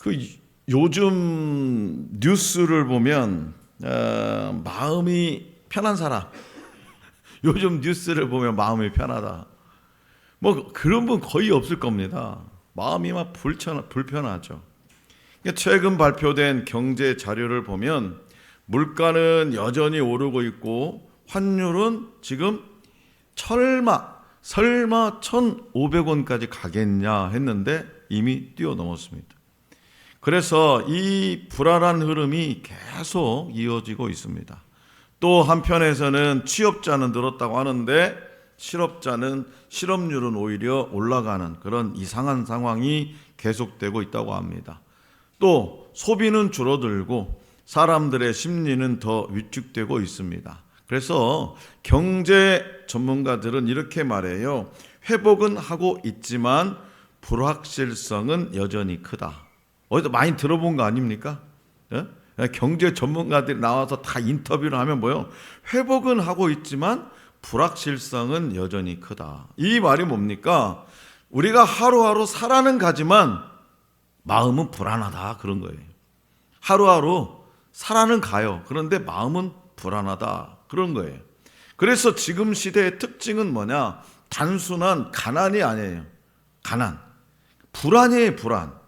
그 요즘 뉴스를 보면 마음이 편한 사람, 요즘 뉴스를 보면 마음이 편하다, 뭐 그런 분 거의 없을 겁니다. 마음이 막 불편하죠. 최근 발표된 경제 자료를 보면 물가는 여전히 오르고 있고 환율은 지금 설마 1,500원까지 가겠냐 했는데 이미 뛰어넘었습니다. 그래서 이 불안한 흐름이 계속 이어지고 있습니다. 또 한편에서는 취업자는 늘었다고 하는데 실업률은 오히려 올라가는 그런 이상한 상황이 계속되고 있다고 합니다. 또 소비는 줄어들고 사람들의 심리는 더 위축되고 있습니다. 그래서 경제 전문가들은 이렇게 말해요. 회복은 하고 있지만 불확실성은 여전히 크다. 어디서 많이 들어본 거 아닙니까? 예? 경제 전문가들이 나와서 다 인터뷰를 하면 뭐요? 회복은 하고 있지만 불확실성은 여전히 크다. 이 말이 뭡니까? 우리가 하루하루 살아는 가지만 마음은 불안하다, 그런 거예요. 하루하루 살아는 가요. 그런데 마음은 불안하다, 그런 거예요. 그래서 지금 시대의 특징은 뭐냐? 단순한 가난이 아니에요. 가난. 불안이에요, 불안.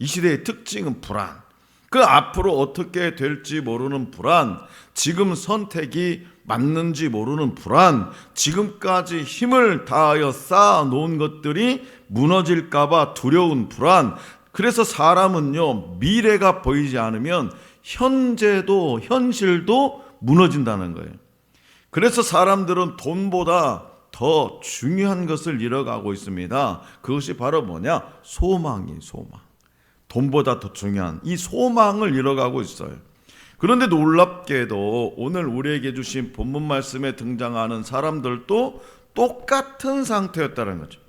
이 시대의 특징은 불안. 그 앞으로 어떻게 될지 모르는 불안, 지금 선택이 맞는지 모르는 불안, 지금까지 힘을 다하여 쌓아놓은 것들이 무너질까봐 두려운 불안. 그래서 사람은요, 미래가 보이지 않으면 현실도 무너진다는 거예요. 그래서 사람들은 돈보다 더 중요한 것을 잃어가고 있습니다. 그것이 바로 뭐냐? 소망이에요, 소망. 돈보다 더 중요한 이 소망을 잃어가고 있어요. 그런데 놀랍게도 오늘 우리에게 주신 본문 말씀에 등장하는 사람들도 똑같은 상태였다는 거죠.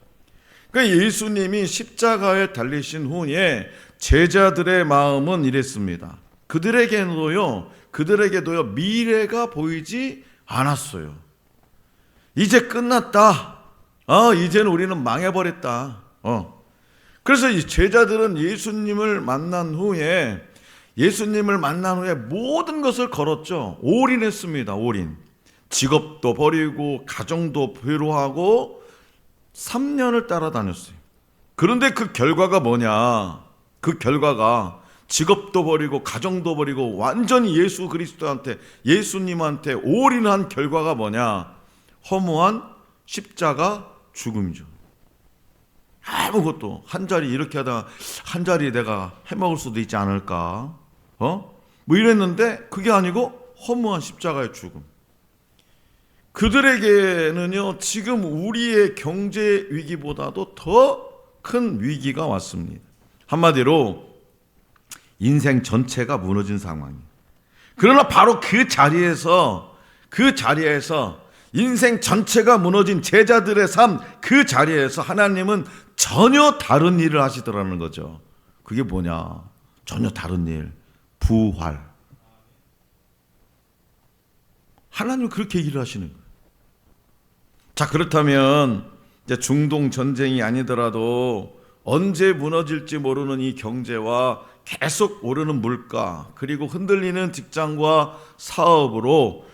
그러니까 예수님이 십자가에 달리신 후에 제자들의 마음은 이랬습니다. 그들에게도요 미래가 보이지 않았어요. 이제 끝났다. 이제는 우리는 망해버렸다. 그래서 이 제자들은 예수님을 만난 후에 모든 것을 걸었죠. 올인했습니다. 올인. 직업도 버리고 가정도 배로하고 3년을 따라다녔어요. 그런데 그 결과가 뭐냐? 그 결과가 직업도 버리고 가정도 버리고 완전히 예수 그리스도한테, 예수님한테 올인한 결과가 뭐냐? 허무한 십자가 죽음이죠. 아무것도, 한 자리 이렇게 하다가 한 자리 내가 해먹을 수도 있지 않을까? 뭐 이랬는데 그게 아니고 허무한 십자가의 죽음. 그들에게는요, 지금 우리의 경제 위기보다도 더 큰 위기가 왔습니다. 한마디로 인생 전체가 무너진 상황이에요. 그러나 바로 그 자리에서 인생 전체가 무너진 제자들의 삶, 그 자리에서 하나님은 전혀 다른 일을 하시더라는 거죠. 그게 뭐냐? 전혀 다른 일. 부활. 하나님은 그렇게 일을 하시는 거예요. 자, 그렇다면 이제 중동 전쟁이 아니더라도 언제 무너질지 모르는 이 경제와 계속 오르는 물가, 그리고 흔들리는 직장과 사업으로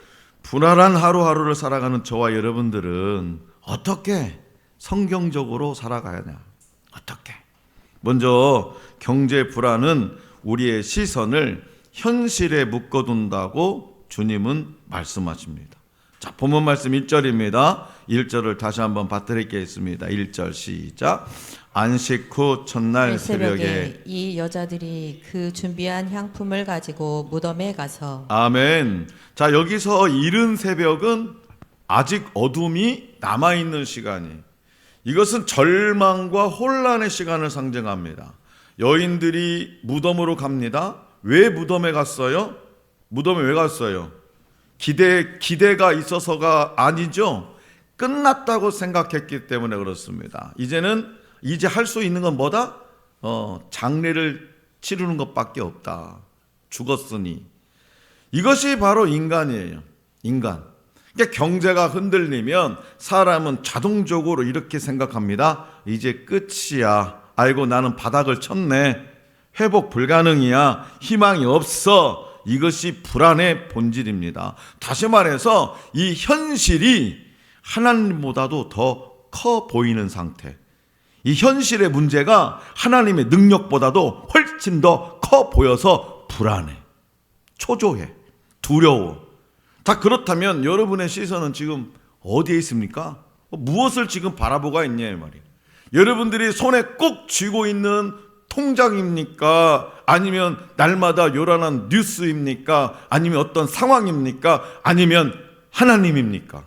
불안한 하루하루를 살아가는 저와 여러분들은 어떻게 성경적으로 살아가냐? 어떻게? 먼저 경제 불안은 우리의 시선을 현실에 묶어둔다고 주님은 말씀하십니다. 자, 본문 말씀 1절입니다. 1절을 다시 한번 받드리겠습니다. 1절 시작. 안식 후 첫날 새벽에 이 여자들이 그 준비한 향품을 가지고 무덤에 가서. 아멘. 자, 여기서 이른 새벽은 아직 어둠이 남아있는 시간이, 이것은 절망과 혼란의 시간을 상징합니다. 여인들이 무덤으로 갑니다. 왜 무덤에 갔어요? 무덤에 왜 갔어요? 기대가 있어서가 아니죠. 끝났다고 생각했기 때문에 그렇습니다. 이제 할 수 있는 건 뭐다? 장례를 치르는 것밖에 없다. 죽었으니. 이것이 바로 인간이에요. 인간. 그러니까 경제가 흔들리면 사람은 자동적으로 이렇게 생각합니다. 이제 끝이야. 아이고, 나는 바닥을 쳤네. 회복 불가능이야. 희망이 없어. 이것이 불안의 본질입니다. 다시 말해서 이 현실이 하나님보다도 더 커 보이는 상태. 이 현실의 문제가 하나님의 능력보다도 훨씬 더 커 보여서 불안해, 초조해, 두려워. 자, 그렇다면 여러분의 시선은 지금 어디에 있습니까? 무엇을 지금 바라보고 있냐 이 말이에요. 여러분들이 손에 꼭 쥐고 있는 통장입니까? 아니면 날마다 요란한 뉴스입니까? 아니면 어떤 상황입니까? 아니면 하나님입니까?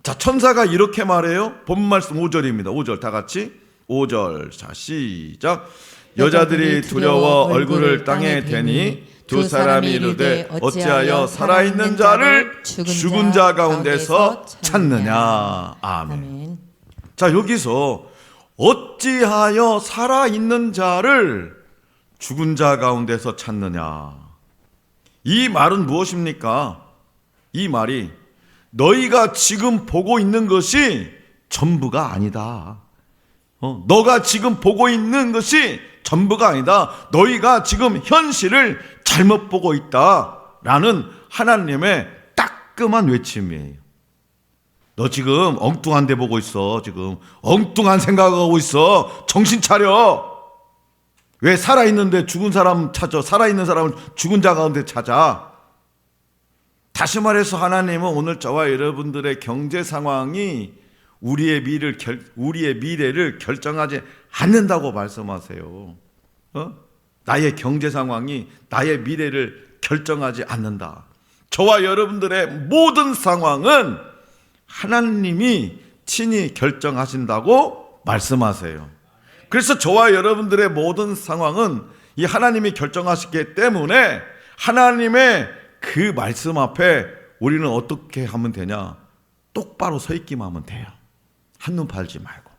자, 천사가 이렇게 말해요. 본 말씀 5절입니다. 5절 다 같이 5절. 자, 시작. 여자들이 두려워 얼굴을 땅에 대니 두 사람이 이르되 어찌하여 살아있는 자를 죽은 자 가운데서 찾느냐. 아멘. 자, 여기서 어찌하여 살아있는 자를 죽은 자 가운데서 찾느냐. 이 말은 무엇입니까? 이 말이 너희가 지금 보고 있는 것이 전부가 아니다. 너가 지금 보고 있는 것이 전부가 아니다. 너희가 지금 현실을 잘못 보고 있다라는 하나님의 따끔한 외침이에요. 너 지금 엉뚱한 데 보고 있어. 지금 엉뚱한 생각하고 있어. 정신 차려. 왜 살아있는데 죽은 사람 찾아? 살아있는 사람을 죽은 자 가운데 찾아. 다시 말해서 하나님은 오늘 저와 여러분들의 경제 상황이 우리의 미래를 결정하지 않는다고 말씀하세요. 나의 경제 상황이 나의 미래를 결정하지 않는다. 저와 여러분들의 모든 상황은 하나님이 친히 결정하신다고 말씀하세요. 그래서 저와 여러분들의 모든 상황은 이 하나님이 결정하시기 때문에 하나님의 그 말씀 앞에 우리는 어떻게 하면 되냐? 똑바로 서 있기만 하면 돼요. 한눈 팔지 말고.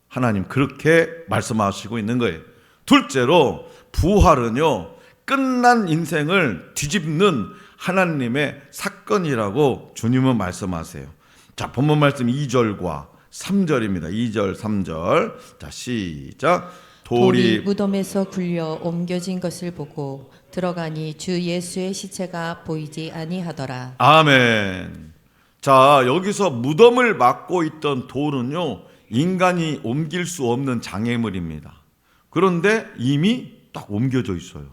하나님 그렇게 말씀하시고 있는 거예요. 둘째로 부활은요, 끝난 인생을 뒤집는 하나님의 사건이라고 주님은 말씀하세요. 자, 본문 말씀 2절과 3절입니다. 2절, 3절. 자, 시작. 돌이 무덤에서 굴려 옮겨진 것을 보고 들어가니 주 예수의 시체가 보이지 아니하더라. 아멘. 자, 여기서 무덤을 막고 있던 돌은요, 인간이 옮길 수 없는 장애물입니다. 그런데 이미 딱 옮겨져 있어요.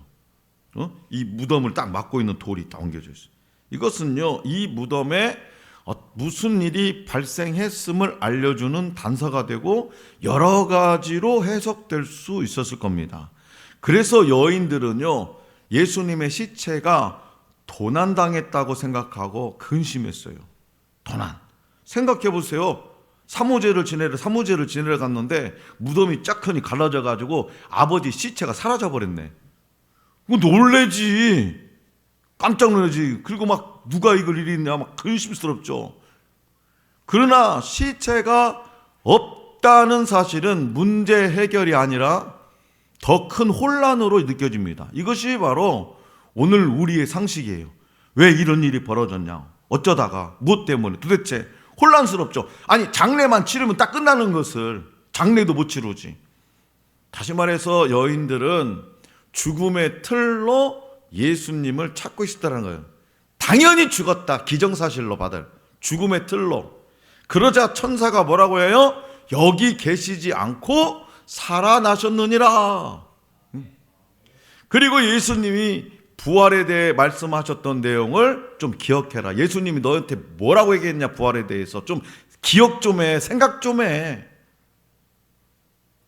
이 무덤을 딱 막고 있는 돌이 딱 옮겨져 있어요. 이것은요, 이 무덤에 무슨 일이 발생했음을 알려주는 단서가 되고 여러 가지로 해석될 수 있었을 겁니다. 그래서 여인들은요, 예수님의 시체가 도난당했다고 생각하고 근심했어요. 도난. 생각해 보세요. 사무제를 지내러 갔는데 무덤이 짝하니 갈라져 가지고 아버지 시체가 사라져 버렸네. 놀래지. 깜짝 놀라지. 그리고 막 누가 이걸 일했냐 막 근심스럽죠. 그러나 시체가 없다는 사실은 문제 해결이 아니라 더 큰 혼란으로 느껴집니다. 이것이 바로 오늘 우리의 상식이에요. 왜 이런 일이 벌어졌냐? 어쩌다가 무엇 때문에 도대체 혼란스럽죠. 아니, 장례만 치르면 딱 끝나는 것을 장례도 못 치르지. 다시 말해서 여인들은 죽음의 틀로 예수님을 찾고 있었다는 거예요. 당연히 죽었다. 기정사실로 받을 죽음의 틀로. 그러자 천사가 뭐라고 해요? 여기 계시지 않고 살아나셨느니라. 그리고 예수님이 부활에 대해 말씀하셨던 내용을 좀 기억해라. 예수님이 너한테 뭐라고 얘기했냐, 부활에 대해서. 좀 기억 좀 해, 생각 좀 해.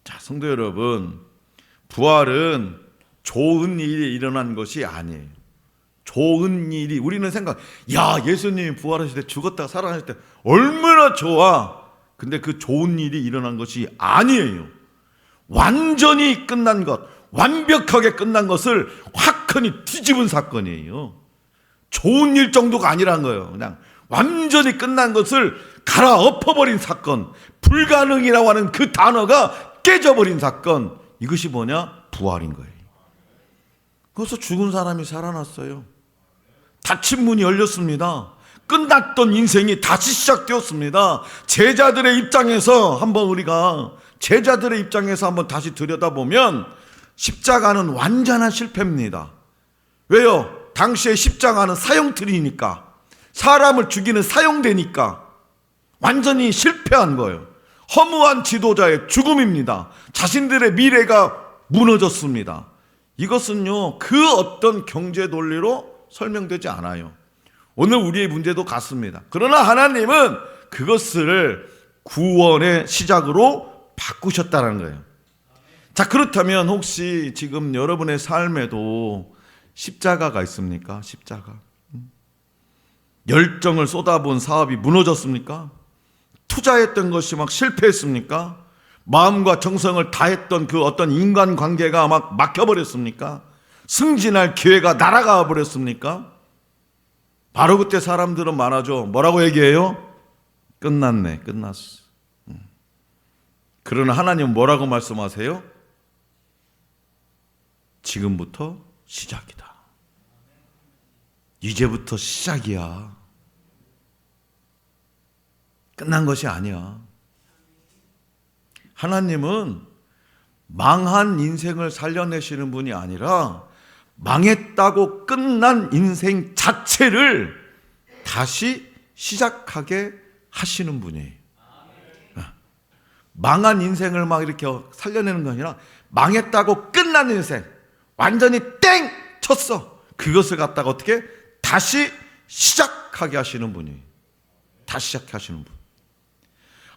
자, 성도 여러분, 부활은 좋은 일이 일어난 것이 아니에요. 좋은 일이, 우리는 야, 예수님이 부활하실 때, 죽었다가 살아나실 때 얼마나 좋아. 근데 그 좋은 일이 일어난 것이 아니에요. 완전히 끝난 것, 완벽하게 끝난 것을 화끈히 뒤집은 사건이에요. 좋은 일 정도가 아니란 거예요. 그냥 완전히 끝난 것을 갈아엎어버린 사건, 불가능이라고 하는 그 단어가 깨져버린 사건, 이것이 뭐냐? 부활인 거예요. 그래서 죽은 사람이 살아났어요. 닫힌 문이 열렸습니다. 끝났던 인생이 다시 시작되었습니다. 제자들의 입장에서 한번 우리가 제자들의 입장에서 한번 다시 들여다보면 십자가는 완전한 실패입니다. 왜요? 당시에 십자가는 사형틀이니까, 사람을 죽이는 사형대니까 완전히 실패한 거예요. 허무한 지도자의 죽음입니다. 자신들의 미래가 무너졌습니다. 이것은요, 그 어떤 경제 논리로 설명되지 않아요. 오늘 우리의 문제도 같습니다. 그러나 하나님은 그것을 구원의 시작으로 바꾸셨다는 거예요. 자, 그렇다면 혹시 지금 여러분의 삶에도 십자가가 있습니까? 십자가. 열정을 쏟아본 사업이 무너졌습니까? 투자했던 것이 막 실패했습니까? 마음과 정성을 다했던 그 어떤 인간관계가 막 막혀버렸습니까? 승진할 기회가 날아가 버렸습니까? 바로 그때 사람들은 말하죠. 뭐라고 얘기해요? 끝났네, 끝났어. 그러나 하나님은 뭐라고 말씀하세요? 지금부터 시작이다. 이제부터 시작이야. 끝난 것이 아니야. 하나님은 망한 인생을 살려내시는 분이 아니라 망했다고 끝난 인생 자체를 다시 시작하게 하시는 분이에요. 망한 인생을 막 이렇게 살려내는 게 아니라 망했다고 끝난 인생, 완전히 땡 쳤어. 그것을 갖다가 어떻게 다시 시작하게 하시는 분이에요. 다시 시작하게 하시는 분.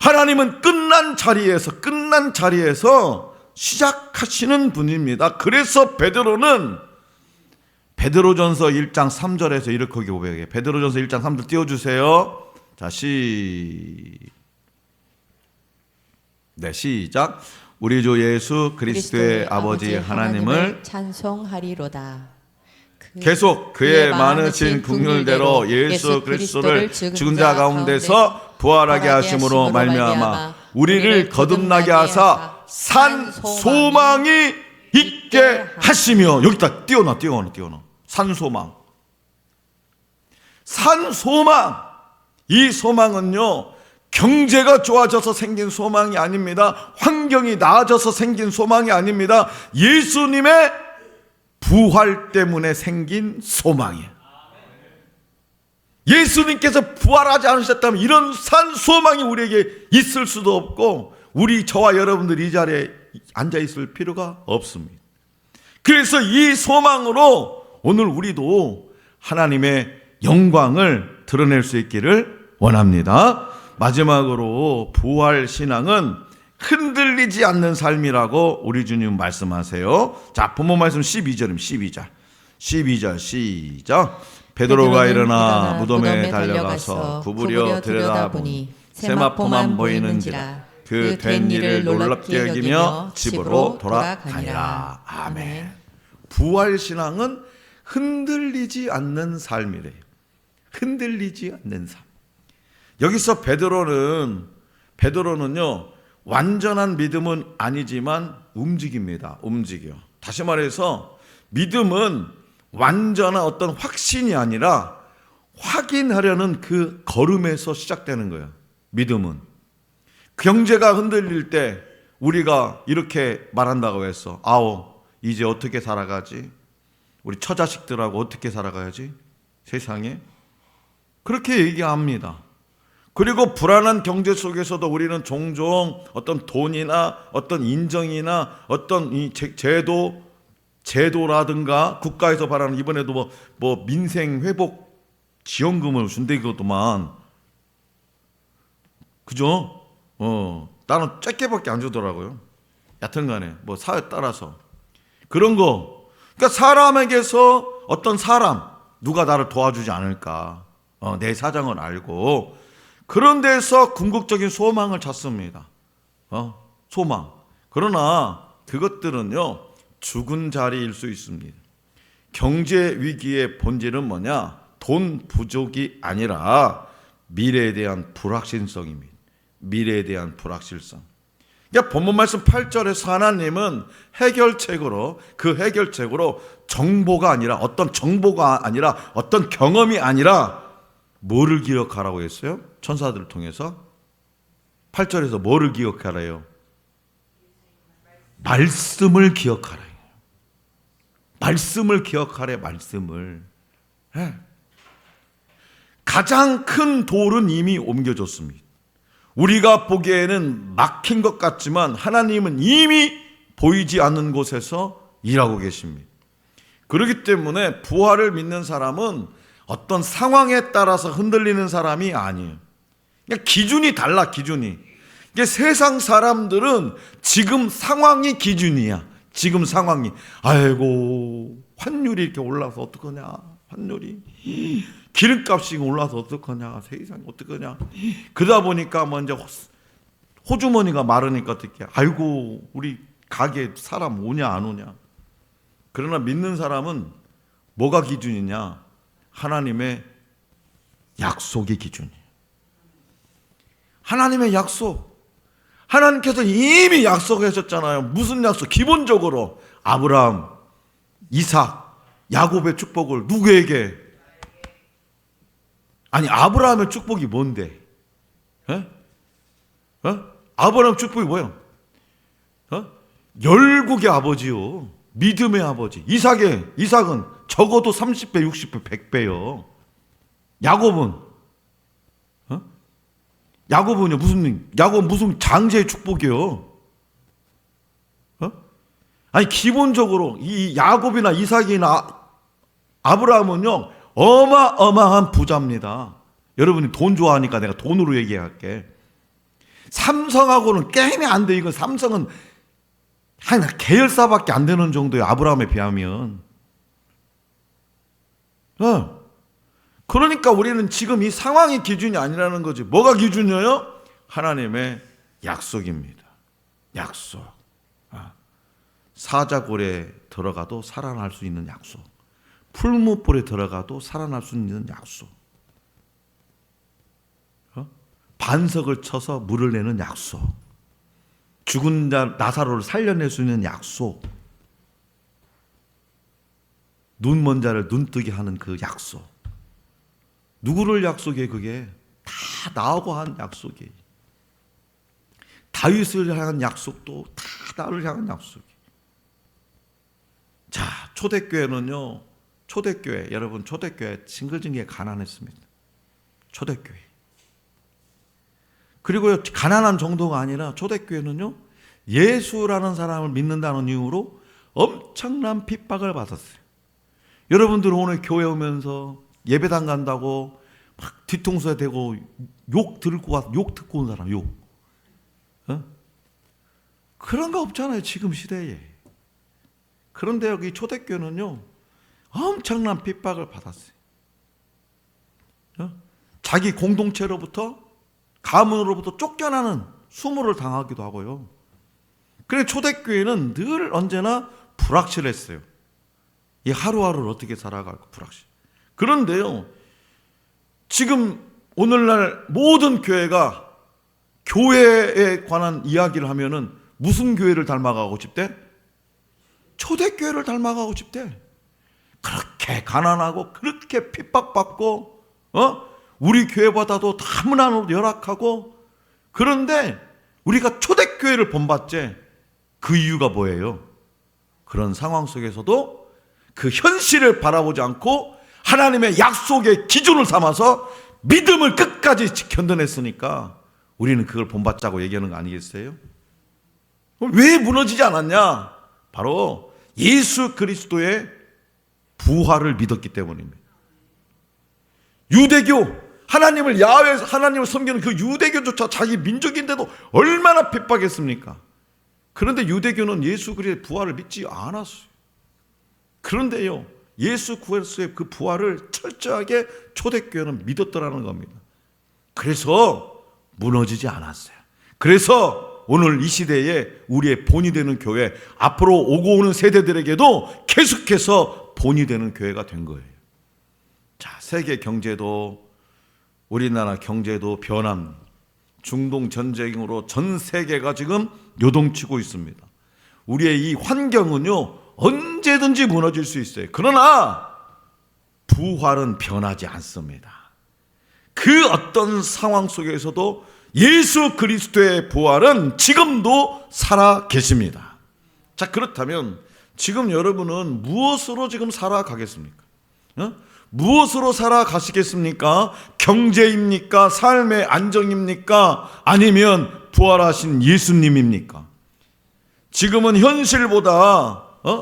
하나님은 끝난 자리에서 시작하시는 분입니다. 그래서 베드로전서 1장 3절에서 이렇게 고백해요. 베드로전서 1장 3절 띄워주세요. 자, 시작. 우리 주 예수 그리스도의 아버지 하나님을 찬송하리로다. 계속 그의 많으신 긍휼대로 예수 그리스도를 죽은 자 가운데서 부활하게 하심으로 말미암아 우리를 거듭나게 하사 산 소망이 있게 하시며, 여기다 띄워놔. 산 소망. 이 소망은요, 경제가 좋아져서 생긴 소망이 아닙니다. 환경이 나아져서 생긴 소망이 아닙니다. 예수님의 부활 때문에 생긴 소망이에요. 예수님께서 부활하지 않으셨다면 이런 산 소망이 우리에게 있을 수도 없고, 저와 여러분들이 이 자리에 앉아 있을 필요가 없습니다. 그래서 이 소망으로 오늘 우리도 하나님의 영광을 드러낼 수 있기를 원합니다. 마지막으로 부활 신앙은 흔들리지 않는 삶이라고 우리 주님 말씀하세요. 자, 본문 말씀 12절입니다. 12절 시작. 베드로가 일어나 무덤에 달려가서 구부려 들여다보니 세마포만 보이는지라 그 된 일을 놀랍게 여기며 집으로 돌아가니라. 아멘. 부활 신앙은 흔들리지 않는 삶이래요. 흔들리지 않는 삶. 여기서 베드로는요, 완전한 믿음은 아니지만 움직입니다. 움직여. 다시 말해서 믿음은 완전한 어떤 확신이 아니라 확인하려는 그 걸음에서 시작되는 거예요. 믿음은. 경제가 흔들릴 때 우리가 이렇게 말한다고 했어. 이제 어떻게 살아가지? 우리 처자식들하고 어떻게 살아가야지? 세상에? 그렇게 얘기합니다. 그리고 불안한 경제 속에서도 우리는 종종 어떤 돈이나 어떤 인정이나 어떤 이 제도라든가 국가에서 바라는, 이번에도 뭐 민생 회복 지원금을 준대거더만. 그죠? 나는 쬐게밖에 안 주더라고요. 여튼간에 뭐 사회 따라서 그런 거. 그러니까 사람에게서 어떤 누가 나를 도와주지 않을까, 내 사정을 알고 그런 데서 궁극적인 소망을 찾습니다. 소망. 그러나 그것들은요, 죽은 자리일 수 있습니다. 경제 위기의 본질은 뭐냐? 돈 부족이 아니라 미래에 대한 불확실성입니다. 미래에 대한 불확실성. 그러니까 본문 말씀 8절에서 하나님은 해결책으로 정보가 아니라 어떤 경험이 아니라 뭐를 기억하라고 했어요? 천사들을 통해서 8절에서 뭐를 기억하래요? 말씀을 기억하라. 말씀을 기억하래. 말씀을. 가장 큰 돌은 이미 옮겨졌습니다. 우리가 보기에는 막힌 것 같지만 하나님은 이미 보이지 않는 곳에서 일하고 계십니다. 그렇기 때문에 부활을 믿는 사람은 어떤 상황에 따라서 흔들리는 사람이 아니에요. 그냥 기준이 달라. 기준이. 이게 세상 사람들은 지금 상황이 기준이야. 지금 상황이. 아이고, 환율이 이렇게 올라서 어떡하냐. 환율이. 기름값이 올라서 어떡하냐. 세상에 어떡하냐. 그러다 보니까 뭐 이제 호주머니가 마르니까 어떻게. 아이고, 우리 가게에 사람 오냐 안 오냐. 그러나 믿는 사람은 뭐가 기준이냐. 하나님의 약속이 기준이에요. 하나님의 약속. 하나님께서 이미 약속하셨잖아요. 무슨 약속? 기본적으로 아브라함, 이삭, 야곱의 축복을 누구에게? 아니, 아브라함의 축복이 뭔데? 아브라함 축복이 뭐예요? 열국의 아버지요. 믿음의 아버지. 이삭은 적어도 30배, 60배, 100배요. 야곱은요, 무슨 장제의 축복이요? 아니, 기본적으로 이 야곱이나 이삭이나 아브라함은요, 어마어마한 부자입니다. 여러분이 돈 좋아하니까 내가 돈으로 얘기할게. 삼성하고는 게임이 안 돼. 이건 삼성은 한 계열사밖에 안 되는 정도예요. 아브라함에 비하면. 그러니까 우리는 지금 이 상황이 기준이 아니라는 거지. 뭐가 기준이에요? 하나님의 약속입니다. 약속. 사자골에 들어가도 살아날 수 있는 약속. 풀무불에 들어가도 살아날 수 있는 약속. 반석을 쳐서 물을 내는 약속. 죽은 자 나사로를 살려낼 수 있는 약속. 눈 먼 자를 눈뜨게 하는 그 약속. 누구를 약속해? 그게 다 나하고 한 약속이에요. 다윗을 향한 약속도 다 나를 향한 약속이에요. 자, 초대교회는요. 여러분 초대교회 징글징글 가난했습니다. 초대교회. 그리고 가난한 정도가 아니라 초대교회는요. 예수라는 사람을 믿는다는 이유로 엄청난 핍박을 받았어요. 여러분들은 오늘 교회 오면서 예배당 간다고 막 뒤통수에 대고 욕 듣고 온 사람, 욕. 그런 거 없잖아요, 지금 시대에. 그런데 여기 초대교회는요, 엄청난 핍박을 받았어요. 자기 공동체로부터, 가문으로부터 쫓겨나는 수모를 당하기도 하고요. 그래, 초대교회는 늘 언제나 불확실했어요. 이 하루하루를 어떻게 살아갈까, 불확실. 그런데요, 지금 오늘날 모든 교회가 교회에 관한 이야기를 하면은 무슨 교회를 닮아가고 싶대? 초대교회를 닮아가고 싶대. 그렇게 가난하고 그렇게 핍박받고 우리 교회보다도 너무나 열악하고, 그런데 우리가 초대교회를 본받지. 그 이유가 뭐예요? 그런 상황 속에서도 그 현실을 바라보지 않고 하나님의 약속의 기준을 삼아서 믿음을 끝까지 견뎌냈으니까 우리는 그걸 본받자고 얘기하는 거 아니겠어요? 왜 무너지지 않았냐? 바로 예수 그리스도의 부활을 믿었기 때문입니다. 유대교, 하나님을 야훼, 하나님을 섬기는 그 유대교조차 자기 민족인데도 얼마나 핍박했습니까? 그런데 유대교는 예수 그리스도의 부활을 믿지 않았어요. 그런데요, 예수 그리스도의 그 부활을 철저하게 초대교회는 믿었더라는 겁니다. 그래서 무너지지 않았어요. 그래서 오늘 이 시대에 우리의 본이 되는 교회, 앞으로 오고 오는 세대들에게도 계속해서 본이 되는 교회가 된 거예요. 자, 세계 경제도, 우리나라 경제도 변합니다. 중동 전쟁으로 전 세계가 지금 요동치고 있습니다. 우리의 이 환경은요, 언제든지 무너질 수 있어요. 그러나 부활은 변하지 않습니다. 그 어떤 상황 속에서도 예수 그리스도의 부활은 지금도 살아 계십니다. 자, 그렇다면 지금 여러분은 무엇으로 지금 살아가겠습니까? 무엇으로 살아가시겠습니까? 경제입니까? 삶의 안정입니까? 아니면 부활하신 예수님입니까? 지금은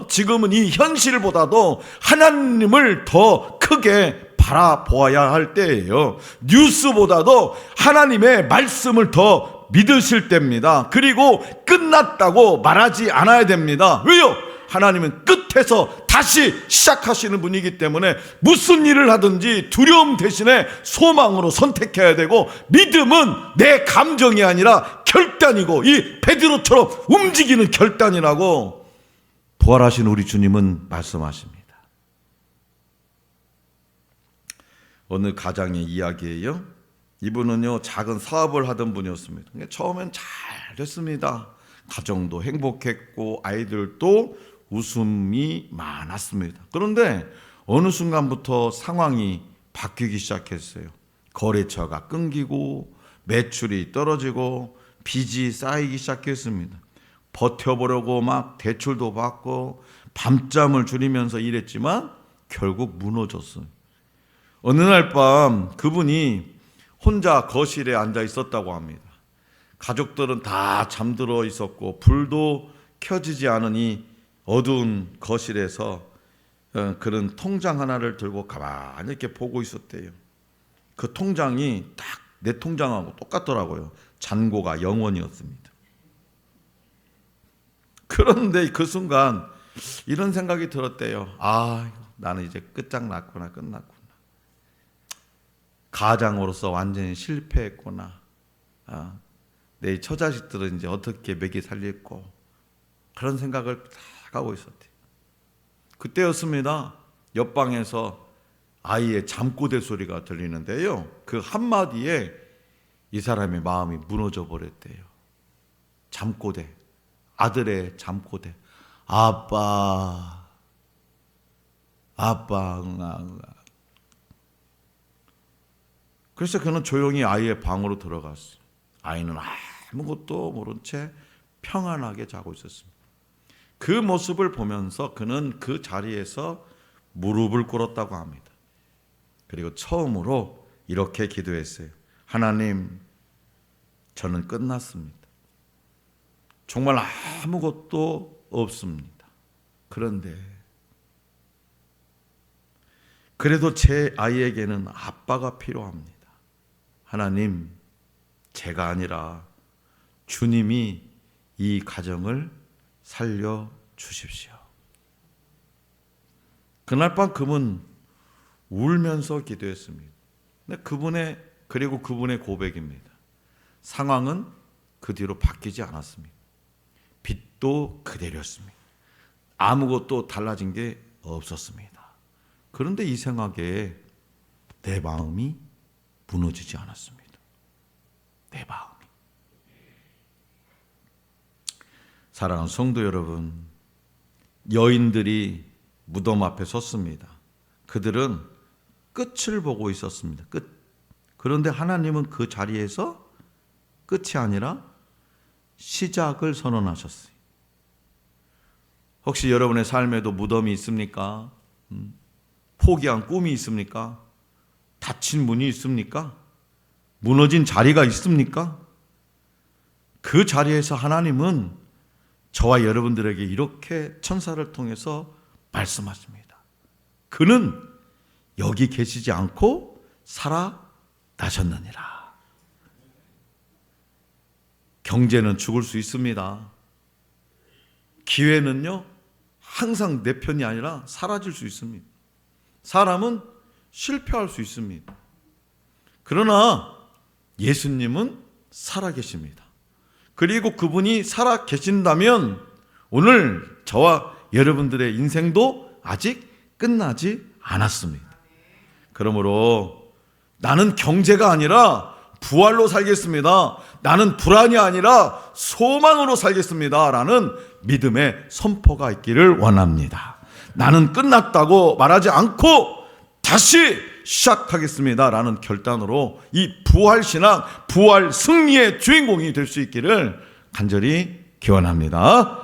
지금은 이 현실보다도 하나님을 더 크게 바라보아야 할 때예요. 뉴스보다도 하나님의 말씀을 더 믿으실 때입니다. 그리고 끝났다고 말하지 않아야 됩니다. 왜요? 하나님은 끝에서 다시 시작하시는 분이기 때문에 무슨 일을 하든지 두려움 대신에 소망으로 선택해야 되고, 믿음은 내 감정이 아니라 결단이고, 이 베드로처럼 움직이는 결단이라고 부활하신 우리 주님은 말씀하십니다. 어느 가장의 이야기예요. 이분은요, 작은 사업을 하던 분이었습니다. 처음엔 잘 됐습니다. 가정도 행복했고 아이들도 웃음이 많았습니다. 그런데 어느 순간부터 상황이 바뀌기 시작했어요. 거래처가 끊기고 매출이 떨어지고 빚이 쌓이기 시작했습니다. 버텨보려고 막 대출도 받고 밤잠을 줄이면서 일했지만 결국 무너졌어요. 어느 날 밤 그분이 혼자 거실에 앉아 있었다고 합니다. 가족들은 다 잠들어 있었고 불도 켜지지 않으니 어두운 거실에서 그런 통장 하나를 들고 가만히 이렇게 보고 있었대요. 그 통장이 딱 내 통장하고 똑같더라고요. 잔고가 0원이었습니다. 그런데 그 순간 이런 생각이 들었대요. 나는 이제 끝장났구나, 끝났구나. 가장으로서 완전히 실패했구나. 내 처자식들은 이제 어떻게 먹이 살릴고, 그런 생각을 딱 하고 있었대요. 그때였습니다. 옆방에서 아이의 잠꼬대 소리가 들리는데요, 그 한마디에 이 사람의 마음이 무너져 버렸대요. 잠꼬대, 아들의 잠꼬대. 아빠, 응아. 그래서 그는 조용히 아이의 방으로 들어갔어요. 아이는 아무것도 모른 채 평안하게 자고 있었습니다. 그 모습을 보면서 그는 그 자리에서 무릎을 꿇었다고 합니다. 그리고 처음으로 이렇게 기도했어요. 하나님, 저는 끝났습니다. 정말 아무것도 없습니다. 그런데 그래도 제 아이에게는 아빠가 필요합니다. 하나님, 제가 아니라 주님이 이 가정을 살려 주십시오. 그날 밤 그분 울면서 기도했습니다. 그리고 그분의 고백입니다. 상황은 그 뒤로 바뀌지 않았습니다. 빚도 그대로였습니다. 아무것도 달라진 게 없었습니다. 그런데 이 생각에 내 마음이 무너지지 않았습니다. 내 마음이. 사랑하는 성도 여러분, 여인들이 무덤 앞에 섰습니다. 그들은 끝을 보고 있었습니다. 끝. 그런데 하나님은 그 자리에서 끝이 아니라 시작을 선언하셨어요. 혹시 여러분의 삶에도 무덤이 있습니까? 포기한 꿈이 있습니까? 닫힌 문이 있습니까? 무너진 자리가 있습니까? 그 자리에서 하나님은 저와 여러분들에게 이렇게 천사를 통해서 말씀하십니다. 그는 여기 계시지 않고 살아나셨느니라. 경제는 죽을 수 있습니다. 기회는요, 항상 내 편이 아니라 사라질 수 있습니다. 사람은 실패할 수 있습니다. 그러나 예수님은 살아계십니다. 그리고 그분이 살아계신다면 오늘 저와 여러분들의 인생도 아직 끝나지 않았습니다. 그러므로 나는 경제가 아니라 부활로 살겠습니다. 나는 불안이 아니라 소망으로 살겠습니다. 라는 믿음의 선포가 있기를 원합니다. 나는 끝났다고 말하지 않고 다시 시작하겠습니다. 라는 결단으로 이 부활신앙, 부활 승리의 주인공이 될 수 있기를 간절히 기원합니다.